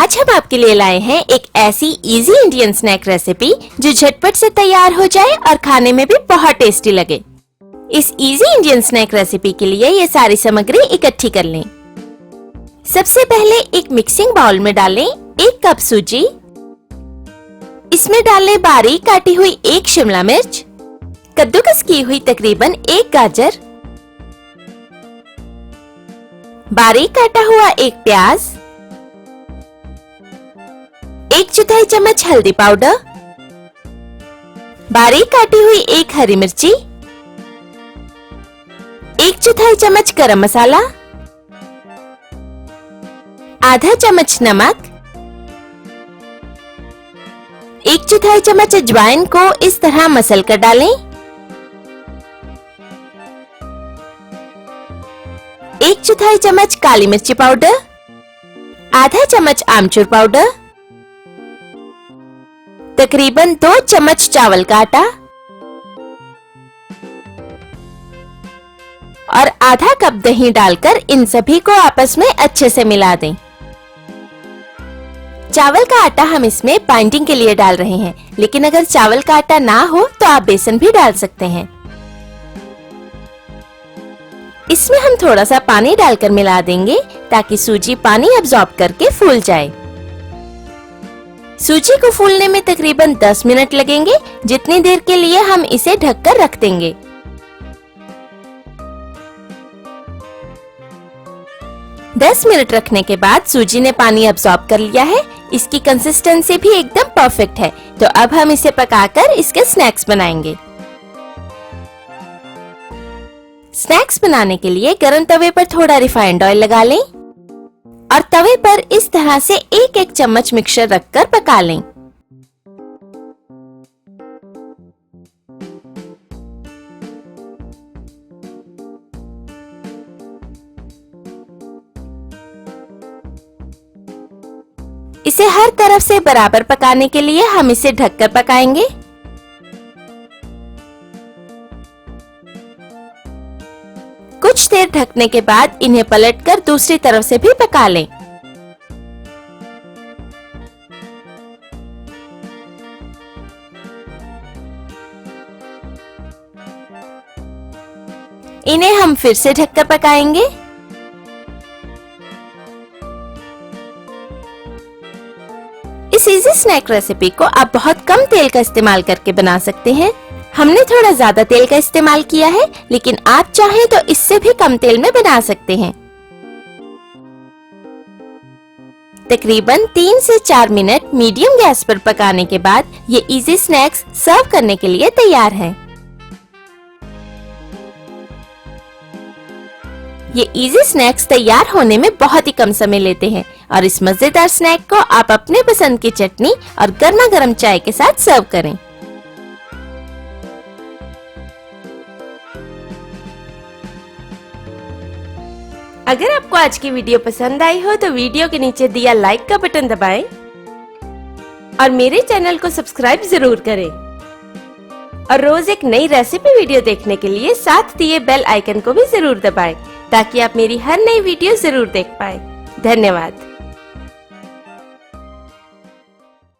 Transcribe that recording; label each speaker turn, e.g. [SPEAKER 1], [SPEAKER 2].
[SPEAKER 1] आज हम आपके लिए लाए हैं एक ऐसी इजी इंडियन स्नैक रेसिपी जो झटपट से तैयार हो जाए और खाने में भी बहुत टेस्टी लगे। इस इजी इंडियन स्नैक रेसिपी के लिए ये सारी सामग्री इकट्ठी कर लें। सबसे पहले एक मिक्सिंग बाउल में डालें 1 कप सूजी। इसमें डालें बारीक काटी हुई 1 शिमला मिर्च, कद्दूकस की हुई तकरीबन 1 गाजर, बारीक काटा हुआ 1 प्याज, 1/4 चम्मच हल्दी पाउडर, बारीक काटी हुई 1 हरी मिर्ची, 1/4 चम्मच गरम मसाला, आधा चम्मच नमक, 1/4 चम्मच अजवाइन को इस तरह मसल कर डालें, 1/4 चम्मच काली मिर्ची पाउडर, आधा चम्मच आमचूर पाउडर, तकरीबन 2 चम्मच चावल का आटा और आधा कप दही डालकर इन सभी को आपस में अच्छे से मिला दें। चावल का आटा हम इसमें बाइंडिंग के लिए डाल रहे हैं, लेकिन अगर चावल का आटा ना हो तो आप बेसन भी डाल सकते हैं। इसमें हम थोड़ा सा पानी डालकर मिला देंगे ताकि सूजी पानी अब्सॉर्ब करके फूल जाए। सूजी को फूलने में तकरीबन 10 मिनट लगेंगे, जितनी देर के लिए हम इसे ढककर रख देंगे। दस मिनट रखने के बाद सूजी ने पानी अब्सॉर्ब कर लिया है। इसकी कंसिस्टेंसी भी एकदम परफेक्ट है, तो अब हम इसे पकाकर इसके स्नैक्स बनाएंगे। स्नैक्स बनाने के लिए गरम तवे पर थोड़ा रिफाइंड ऑयल लगा लें और तवे पर इस तरह से 1-1 चम्मच मिक्सचर रखकर पका लें। इसे हर तरफ से बराबर पकाने के लिए हम इसे ढककर पकाएंगे। कुछ देर ढकने के बाद इन्हें पलटकर दूसरी तरफ से भी पका लें। इन्हें हम फिर से ढककर पकाएंगे। इस इजी स्नैक रेसिपी को आप बहुत कम तेल का इस्तेमाल करके बना सकते हैं। हमने थोड़ा ज्यादा तेल का इस्तेमाल किया है, लेकिन आप चाहें तो इससे भी कम तेल में बना सकते हैं। तकरीबन 3 से 4 मिनट मीडियम गैस पर पकाने के बाद ये इजी स्नैक्स सर्व करने के लिए तैयार हैं। ये इजी स्नैक्स तैयार होने में बहुत ही कम समय लेते हैं और इस मजेदार स्नैक को आप अपने पसंद की चटनी और गर्मा गर्म चाय के साथ सर्व करें। अगर आपको आज की वीडियो पसंद आई हो तो वीडियो के नीचे दिया लाइक का बटन दबाएं और मेरे चैनल को सब्सक्राइब जरूर करें। और रोज एक नई रेसिपी वीडियो देखने के लिए साथ दिए बेल आइकन को भी जरूर दबाएं ताकि आप मेरी हर नई वीडियो जरूर देख पाएं। धन्यवाद।